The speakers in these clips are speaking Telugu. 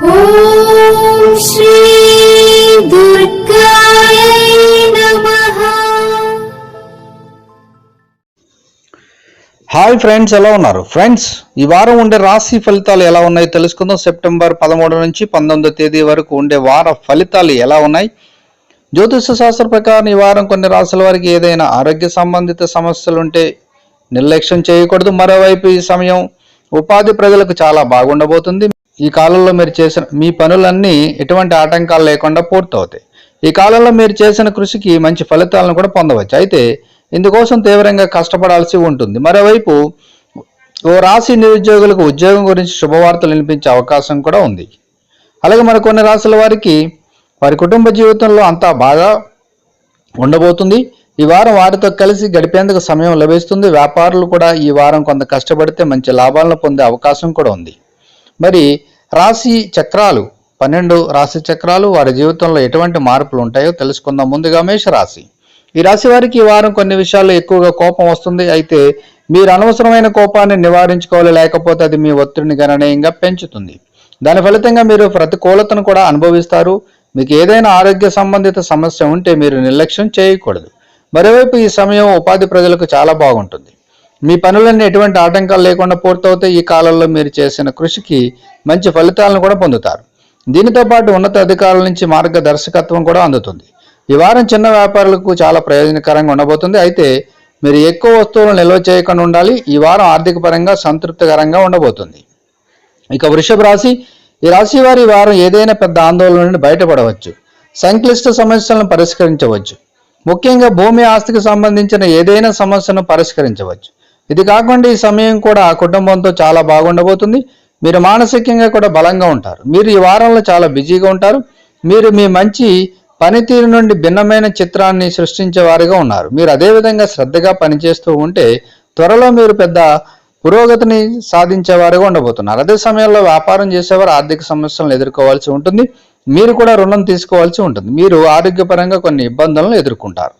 ఓం శ్రీ దుర్గాయ నమః. హాయ్ ఫ్రెండ్స్, ఎలా ఉన్నారు ఫ్రెండ్స్? ఈ వారం ఉండే రాశి ఫలితాలు ఎలా ఉన్నాయో తెలుసుకుందాం. సెప్టెంబర్ 13 నుంచి 19 తేదీ వరకు ఉండే వార ఫలితాలు ఎలా ఉన్నాయి? జ్యోతిష శాస్త్ర ప్రకారం ఈ వారం కొన్ని రాశుల వారికి ఏదైనా ఆరోగ్య సంబంధిత సమస్యలు ఉంటే నిర్లక్ష్యం చేయకూడదు. మరోవైపు ఈ సమయం ఉపాధి ప్రజలకు చాలా బాగుండబోతుంది. ఈ కాలంలో మీరు చేసిన మీ పనులన్నీ ఎటువంటి ఆటంకాలు లేకుండా పూర్తవుతాయి. ఈ కాలంలో మీరు చేసిన కృషికి మంచి ఫలితాలను కూడా పొందవచ్చు. అయితే ఇందుకోసం తీవ్రంగా కష్టపడాల్సి ఉంటుంది. మరోవైపు ఓ రాశి నిరుద్యోగులకు ఉద్యోగం గురించి శుభవార్తలు వినిపించే అవకాశం కూడా ఉంది. అలాగే మరి కొన్ని రాశుల వారికి వారి కుటుంబ జీవితంలో అంతా బాగా ఉండబోతుంది. ఈ వారం వారితో కలిసి గడిపేందుకు సమయం లభిస్తుంది. వ్యాపారులు కూడా ఈ వారం కొంత కష్టపడితే మంచి లాభాలను పొందే అవకాశం కూడా ఉంది. మరి రాశి చక్రాలు 12 రాశి చక్రాలు వారి జీవితంలో ఎటువంటి మార్పులు ఉంటాయో తెలుసుకుందాం. ముందుగా మేషరాశి. ఈ రాశి వారికి ఈ వారం కొన్ని విషయాల్లో ఎక్కువగా కోపం వస్తుంది. అయితే మీరు అనవసరమైన కోపాన్ని నివారించుకోవాలి, లేకపోతే అది మీ ఒత్తిడిని గణనీయంగా పెంచుతుంది. దాని ఫలితంగా మీరు ప్రతికూలతను కూడా అనుభవిస్తారు. మీకు ఏదైనా ఆరోగ్య సంబంధిత సమస్య ఉంటే మీరు నిర్లక్ష్యం చేయకూడదు. మరోవైపు ఈ సమయం ఉపాధి ప్రజలకు చాలా బాగుంటుంది. మీ పనులన్నీ ఎటువంటి ఆటంకాలు లేకుండా పూర్తవుతాయి. ఈ కాలంలో మీరు చేసిన కృషికి మంచి ఫలితాలను కూడా పొందుతారు. దీనితో పాటు ఉన్నత అధికారుల నుంచి మార్గదర్శకత్వం కూడా అందుతుంది. ఈ వారం చిన్న వ్యాపారులకు చాలా ప్రయోజనకరంగా ఉండబోతుంది. అయితే మీరు ఎక్కువ వస్తువులను నిల్వ చేయకుండా ఉండాలి. ఈ వారం ఆర్థిక పరంగా సంతృప్తికరంగా ఉండబోతుంది. ఇక వృషభ రాశి. ఈ రాశి వారి వారం ఏదైనా పెద్ద ఆందోళన నుండి బయటపడవచ్చు. సంక్లిష్ట సమస్యలను పరిష్కరించవచ్చు. ముఖ్యంగా భూమి ఆస్తికి సంబంధించిన ఏదైనా సమస్యను పరిష్కరించవచ్చు. ఇది కాకుండా ఈ సమయం కూడా కుటుంబంతో చాలా బాగుండబోతుంది. మీరు మానసికంగా కూడా బలంగా ఉంటారు. మీరు ఈ వారంలో చాలా బిజీగా ఉంటారు. మీరు మీ మంచి పనితీరు నుండి భిన్నమైన చిత్రాన్ని సృష్టించే వారిగా ఉన్నారు. మీరు అదేవిధంగా శ్రద్ధగా పనిచేస్తూ ఉంటే త్వరలో మీరు పెద్ద పురోగతిని సాధించేవారుగా ఉండబోతున్నారు. అదే సమయంలో వ్యాపారం చేసేవారు ఆర్థిక సమస్యలను ఎదుర్కోవాల్సి ఉంటుంది. మీరు కూడా రుణం తీసుకోవాల్సి ఉంటుంది. మీరు ఆరోగ్యపరంగా కొన్ని ఇబ్బందులను ఎదుర్కొంటారు.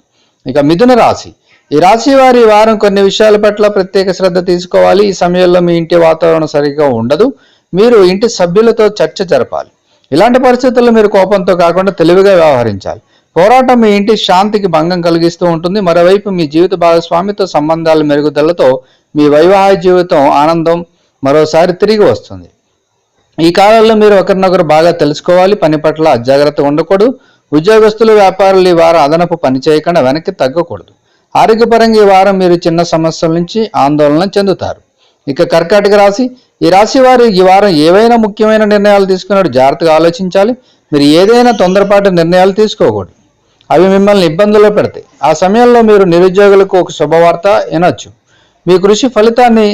ఇక మిథున రాశి. ఈ రాశి వారి వారం కొన్ని విషయాల పట్ల ప్రత్యేక శ్రద్ధ తీసుకోవాలి. ఈ సమయంలో మీ ఇంటి వాతావరణం సరిగ్గా ఉండదు. మీరు ఇంటి సభ్యులతో చర్చ జరపాలి. ఇలాంటి పరిస్థితుల్లో మీరు కోపంతో కాకుండా తెలివిగా వ్యవహరించాలి. పోరాటం మీ ఇంటి శాంతికి భంగం కలిగిస్తూ ఉంటుంది. మరోవైపు మీ జీవిత భాగస్వామితో సంబంధాల మెరుగుదలతో మీ వైవాహిక జీవితం ఆనందం మరోసారి తిరిగి వస్తుంది. ఈ కాలంలో మీరు ఒకరినొకరు బాగా తెలుసుకోవాలి. పని పట్ల అజాగ్రత్త ఉండకూడదు. ఉద్యోగస్తులు వ్యాపారులు ఈ వారం అదనపు పని చేయకుండా వెనక్కి తగ్గకూడదు. ఆరోగ్యపరంగా ఈ వారం మీరు చిన్న సమస్యల నుంచి ఆందోళన చెందుతారు. ఇక కర్కాటక రాశి. ఈ రాశి వారు ఈ వారం ఏవైనా ముఖ్యమైన నిర్ణయాలు తీసుకున్నప్పుడు జాగ్రత్తగా ఆలోచించాలి. మీరు ఏదైనా తొందరపాటు నిర్ణయాలు తీసుకోకూడదు. అవి మిమ్మల్ని ఇబ్బందుల్లో పెడతాయి. ఆ సమయంలో మీరు నిరుద్యోగులకు ఒక శుభవార్త వినొచ్చు. మీ కృషి ఫలితాన్ని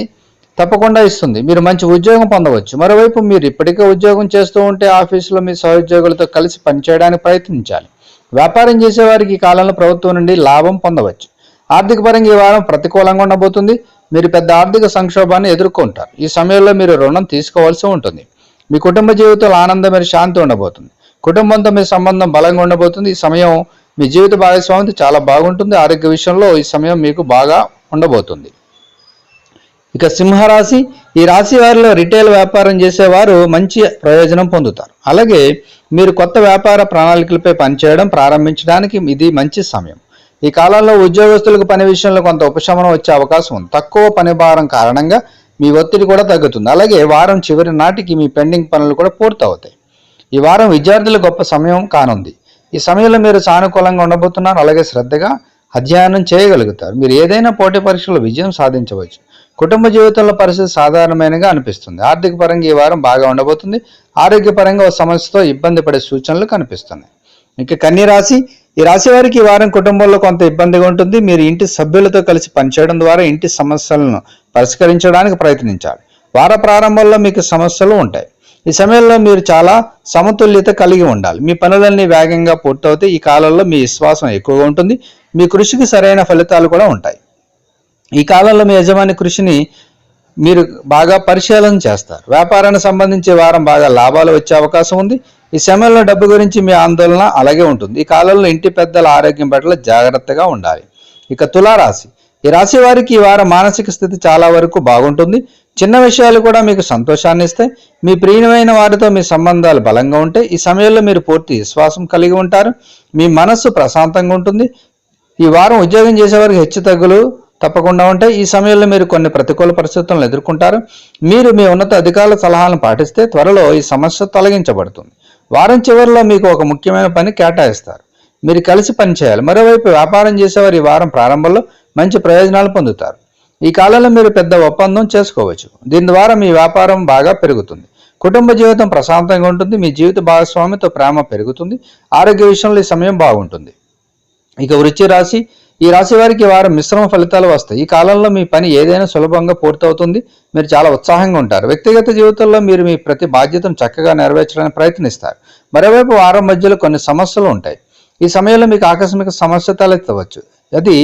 తప్పకుండా ఇస్తుంది. మీరు మంచి ఉద్యోగం పొందవచ్చు. మరోవైపు మీరు ఇప్పటికే ఉద్యోగం చేస్తూ ఉంటే ఆఫీసులో మీ సహోద్యోగులతో కలిసి పనిచేయడానికి ప్రయత్నించాలి. వ్యాపారం చేసేవారికి ఈ కాలంలో ప్రభుత్వం నుండి లాభం పొందవచ్చు. ఆర్థిక పరంగా ఈ వారం ప్రతికూలంగా ఉండబోతుంది. మీరు పెద్ద ఆర్థిక సంక్షోభాన్ని ఎదుర్కొంటారు. ఈ సమయంలో మీరు రుణం తీసుకోవాల్సి ఉంటుంది. మీ కుటుంబ జీవితంలో ఆనందమైన శాంతి ఉండబోతుంది. కుటుంబంతో మీ సంబంధం బలంగా ఉండబోతుంది. ఈ సమయం మీ జీవిత భాగస్వామితో చాలా బాగుంటుంది. ఆరోగ్య విషయంలో ఈ సమయం మీకు బాగా ఉండబోతుంది. ఇక సింహరాశి. ఈ రాశి వారిలో రిటైల్ వ్యాపారం చేసేవారు మంచి ప్రయోజనం పొందుతారు. అలాగే మీరు కొత్త వ్యాపార ప్రణాళికలపై పనిచేయడం ప్రారంభించడానికి ఇది మంచి సమయం. ఈ కాలంలో ఉద్యోగస్తులకు పని విషయంలో కొంత ఉపశమనం వచ్చే అవకాశం ఉంది. తక్కువ పని భారం కారణంగా మీ ఒత్తిడి కూడా తగ్గుతుంది. అలాగే వారం చివరి నాటికి మీ పెండింగ్ పనులు కూడా పూర్తవుతాయి. ఈ వారం విద్యార్థులకు గొప్ప సమయం కానుంది. ఈ సమయంలో మీరు సానుకూలంగా ఉండబోతున్నారు. అలాగే శ్రద్ధగా అధ్యయనం చేయగలుగుతారు. మీరు ఏదైనా పోటీ పరీక్షలో విజయం సాధించవచ్చు. కుటుంబ జీవితంలో పరిస్థితి సాధారణమైనగా అనిపిస్తుంది. ఆర్థిక పరంగా ఈ వారం బాగా ఉండబోతుంది. ఆరోగ్యపరంగా ఒక సమస్యతో ఇబ్బంది పడే సూచనలు కనిపిస్తున్నాయి. ఇక కన్య రాశి. ఈ రాశి వారికి ఈ వారం కుటుంబంలో కొంత ఇబ్బందిగా ఉంటుంది. మీరు ఇంటి సభ్యులతో కలిసి పనిచేయడం ద్వారా ఇంటి సమస్యలను పరిష్కరించడానికి ప్రయత్నించాలి. వార ప్రారంభంలో మీకు సమస్యలు ఉంటాయి. ఈ సమయంలో మీరు చాలా సమతుల్యత కలిగి ఉండాలి. మీ పనులన్నీ వేగంగా పూర్తవుతాయి. ఈ కాలంలో మీ విశ్వాసం ఎక్కువగా ఉంటుంది. మీ కృషికి సరైన ఫలితాలు కూడా ఉంటాయి. ఈ కాలంలో మీ యజమాని కృషిని మీరు బాగా పరిశీలన చేస్తారు. వ్యాపారానికి సంబంధించి వారం బాగా లాభాలు వచ్చే అవకాశం ఉంది. ఈ సమయంలో డబ్బు గురించి మీ ఆందోళన అలాగే ఉంటుంది. ఈ కాలంలో ఇంటి పెద్దల ఆరోగ్యం పట్ల జాగ్రత్తగా ఉండాలి. ఇక తులారాశి. ఈ రాశి వారికి ఈ వారం మానసిక స్థితి చాలా వరకు బాగుంటుంది. చిన్న విషయాలు కూడా మీకు సంతోషాన్ని ఇస్తాయి. మీ ప్రియమైన వారితో మీ సంబంధాలు బలంగా ఉంటాయి. ఈ సమయంలో మీరు పూర్తి విశ్వాసం కలిగి ఉంటారు. మీ మనస్సు ప్రశాంతంగా ఉంటుంది. ఈ వారం ఉద్యోగం చేసేవారికి హెచ్చుతగ్గులు తప్పకుండా ఉంటాయి. ఈ సమయంలో మీరు కొన్ని ప్రతికూల పరిస్థితులను ఎదుర్కొంటారు. మీరు మీ ఉన్నత అధికారుల సలహాలను పాటిస్తే త్వరలో ఈ సమస్య తొలగించబడుతుంది. వారం చివరిలో మీకు ఒక ముఖ్యమైన పని కేటాయిస్తారు. మీరు కలిసి పనిచేయాలి. మరోవైపు వ్యాపారం చేసేవారు ఈ వారం ప్రారంభంలో మంచి ప్రయోజనాలు పొందుతారు. ఈ కాలంలో మీరు పెద్ద ఒప్పందం చేసుకోవచ్చు. దీని ద్వారా మీ వ్యాపారం బాగా పెరుగుతుంది. కుటుంబ జీవితం ప్రశాంతంగా ఉంటుంది. మీ జీవిత భాగస్వామితో ప్రేమ పెరుగుతుంది. ఆరోగ్య విషయంలో ఈ సమయం బాగుంటుంది. ఇక వృశ్చిక రాశి, ఈ రాశి వారికి ఈ వారం మిశ్రమ ఫలితాలు వస్తాయి. ఈ కాలంలో మీ పని ఏదైనా సులభంగా పూర్తవుతుంది. మీరు చాలా ఉత్సాహంగా ఉంటారు. వ్యక్తిగత జీవితంలో మీరు మీ ప్రతి బాధ్యతను చక్కగా నెరవేర్చడానికి ప్రయత్నిస్తారు. మరోవైపు వారం మధ్యలో కొన్ని సమస్యలు ఉంటాయి. ఈ సమయంలో మీకు ఆకస్మిక సమస్య తలెత్తవచ్చు. అది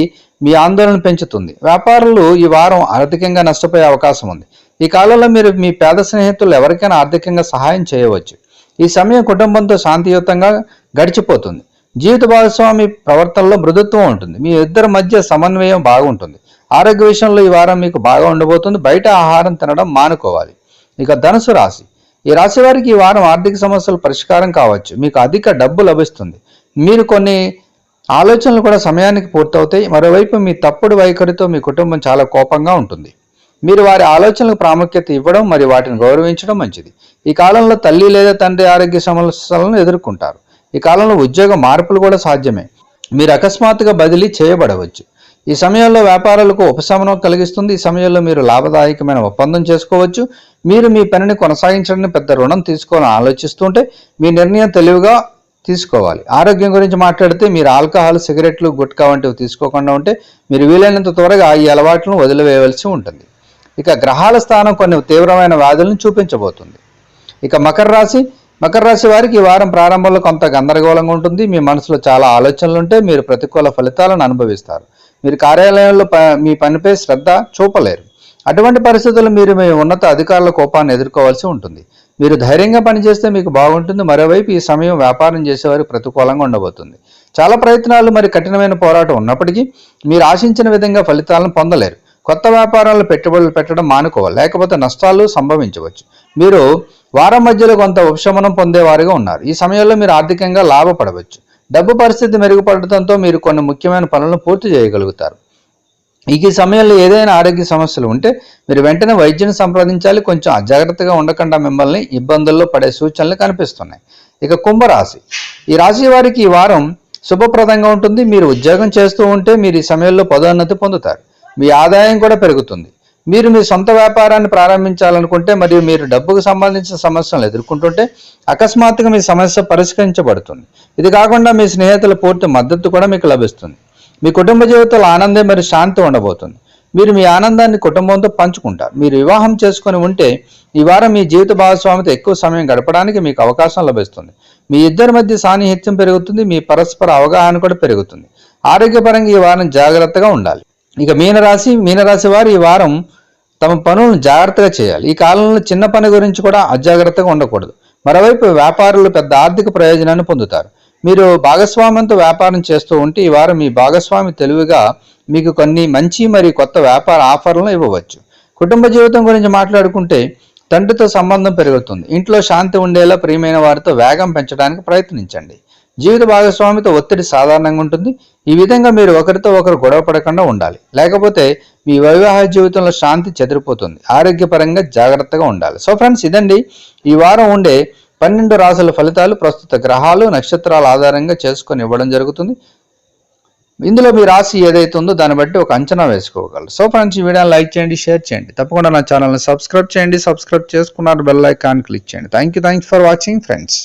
మీ ఆందోళన పెంచుతుంది. వ్యాపారులు ఈ వారం ఆర్థికంగా నష్టపోయే అవకాశం ఉంది. ఈ కాలంలో మీరు మీ పేద స్నేహితులు ఎవరికైనా ఆర్థికంగా సహాయం చేయవచ్చు. ఈ సమయం కుటుంబంతో శాంతియుతంగా గడిచిపోతుంది. జీవిత భాగస్వామి ప్రవర్తనలో మృదుత్వం ఉంటుంది. మీ ఇద్దరి మధ్య సమన్వయం బాగుంటుంది. ఆరోగ్య విషయంలో ఈ వారం మీకు బాగా ఉండబోతుంది. బయట ఆహారం తినడం మానుకోవాలి. ఇక ధనుసు రాశి, ఈ రాశి వారికి ఈ వారం ఆర్థిక సమస్యలు పరిష్కారం కావచ్చు. మీకు అధిక డబ్బు లభిస్తుంది. మీరు కొన్ని ఆలోచనలు కూడా సమయానికి పూర్తవుతాయి. మరోవైపు మీ తప్పుడు వైఖరితో మీ కుటుంబం చాలా కోపంగా ఉంటుంది. మీరు వారి ఆలోచనలకు ప్రాముఖ్యత ఇవ్వడం మరియు వాటిని గౌరవించడం మంచిది. ఈ కాలంలో తల్లి లేదా తండ్రి ఆరోగ్య సమస్యలను ఎదుర్కొంటారు. ఈ కాలంలో ఉద్యోగ మార్పులు కూడా సాధ్యమే. మీరు అకస్మాత్తుగా బదిలీ చేయబడవచ్చు. ఈ సమయంలో వ్యాపారాలకు ఉపశమనం కలిగిస్తుంది. ఈ సమయంలో మీరు లాభదాయకమైన ఒప్పందం చేసుకోవచ్చు. మీరు మీ పనిని కొనసాగించడానికి పెద్ద రుణం తీసుకోవాలని ఆలోచిస్తుంటే మీ నిర్ణయం తెలివిగా తీసుకోవాలి. ఆరోగ్యం గురించి మాట్లాడితే మీరు ఆల్కహాల్, సిగరెట్లు, గుట్కా వంటివి తీసుకోకుండా ఉంటే మీరు వీలైనంత త్వరగా ఈ అలవాట్లను వదిలివేయవలసి ఉంటుంది. ఇక గ్రహాల స్థానం కొన్ని తీవ్రమైన వ్యాధులను చూపించబోతుంది. ఇక మకర రాశి వారికి ఈ వారం ప్రారంభంలో కొంత గందరగోళంగా ఉంటుంది. మీ మనసులో చాలా ఆలోచనలు ఉంటే మీరు ప్రతికూల ఫలితాలను అనుభవిస్తారు. మీరు కార్యాలయంలో మీ పనిపై శ్రద్ధ చూపలేరు. అటువంటి పరిస్థితుల్లో మీరు మీ ఉన్నత అధికారుల కోపాన్ని ఎదుర్కోవాల్సి ఉంటుంది. మీరు ధైర్యంగా పనిచేస్తే మీకు బాగుంటుంది. మరోవైపు ఈ సమయం వ్యాపారం చేసేవారికి ప్రతికూలంగా ఉండబోతుంది. చాలా ప్రయత్నాలు మరి కఠినమైన పోరాటం ఉన్నప్పటికీ మీరు ఆశించిన విధంగా ఫలితాలను పొందలేరు. కొత్త వ్యాపారాల్లో పెట్టుబడులు పెట్టడం మానుకోవాలి, లేకపోతే నష్టాలు సంభవించవచ్చు. మీరు వారం మధ్యలో కొంత ఉపశమనం పొందేవారుగా ఉన్నారు. ఈ సమయంలో మీరు ఆర్థికంగా లాభపడవచ్చు. డబ్బు పరిస్థితి మెరుగుపడటంతో మీరు కొన్ని ముఖ్యమైన పనులను పూర్తి చేయగలుగుతారు. ఈ సమయంలో ఏదైనా ఆరోగ్య సమస్యలు ఉంటే మీరు వెంటనే వైద్యుని సంప్రదించాలి. కొంచెం అజాగ్రత్తగా ఉండకుండా మిమ్మల్ని ఇబ్బందుల్లో పడే సూచనలు కనిపిస్తున్నాయి. ఇక కుంభరాశి, ఈ రాశి వారికి ఈ వారం శుభప్రదంగా ఉంటుంది. మీరు ఉద్యోగం చేస్తూ ఉంటే మీరు ఈ సమయంలో పదోన్నతి పొందుతారు. మీ ఆదాయం కూడా పెరుగుతుంది. మీరు మీ సొంత వ్యాపారాన్ని ప్రారంభించాలనుకుంటే మరియు మీరు డబ్బుకు సంబంధించిన సమస్యలను ఎదుర్కొంటుంటే అకస్మాత్తుగా మీ సమస్య పరిష్కరించబడుతుంది. ఇది కాకుండా మీ స్నేహితుల పూర్తి మద్దతు కూడా మీకు లభిస్తుంది. మీ కుటుంబ జీవితంలో ఆనందం మరియు శాంతి ఉండబోతుంది. మీరు మీ ఆనందాన్ని కుటుంబంతో పంచుకుంటారు. మీరు వివాహం చేసుకుని ఉంటే ఈ వారం మీ జీవిత భాగస్వామితో ఎక్కువ సమయం గడపడానికి మీకు అవకాశం లభిస్తుంది. మీ ఇద్దరి మధ్య సాన్నిహిత్యం పెరుగుతుంది. మీ పరస్పర అవగాహన కూడా పెరుగుతుంది. ఆరోగ్యపరంగా ఈ వారం జాగ్రత్తగా ఉండాలి. ఇక మీనరాశి వారు ఈ వారం తమ పనులను జాగ్రత్తగా చేయాలి. ఈ కాలంలో చిన్న పని గురించి కూడా అజాగ్రత్తగా ఉండకూడదు. మరోవైపు వ్యాపారులు పెద్ద ఆర్థిక ప్రయోజనాన్ని పొందుతారు. మీరు భాగస్వామ్యంతో వ్యాపారం చేస్తూ ఉంటే ఈ వారం మీ భాగస్వామి తెలివిగా మీకు కొన్ని మంచి మరియు కొత్త వ్యాపార ఆఫర్లను ఇవ్వవచ్చు. కుటుంబ జీవితం గురించి మాట్లాడుకుంటే తండ్రితో సంబంధం పెరుగుతుంది. ఇంట్లో శాంతి ఉండేలా ప్రియమైన వారితో వేగం పెంచడానికి ప్రయత్నించండి. జీవిత భాగస్వామితో ఒత్తిడి సాధారణంగా ఉంటుంది. ఈ విధంగా మీరు ఒకరితో ఒకరు గొడవ పడకుండా ఉండాలి, లేకపోతే మీ వైవాహిక జీవితంలో శాంతి చెదిరిపోతుంది. ఆరోగ్యపరంగా జాగ్రత్తగా ఉండాలి. సో ఫ్రెండ్స్, ఇదండి ఈ వారం ఉండే 12 రాశుల ఫలితాలు ప్రస్తుత గ్రహాలు, నక్షత్రాల ఆధారంగా చేసుకొని ఇవ్వడం జరుగుతుంది. ఇందులో మీ రాశి ఏదైతే ఉందో దాన్ని బట్టి ఒక అంచనా వేసుకోగలరు. సో ఫ్రెండ్స్, ఈ వీడియోని లైక్ చేయండి, షేర్ చేయండి. తప్పకుండా నా ఛానల్ని సబ్స్క్రైబ్ చేయండి. సబ్స్క్రైబ్ చేసుకున్నారు బెల్ ఐకాన్ క్లిక్ చేయండి. Thank you for watching friends.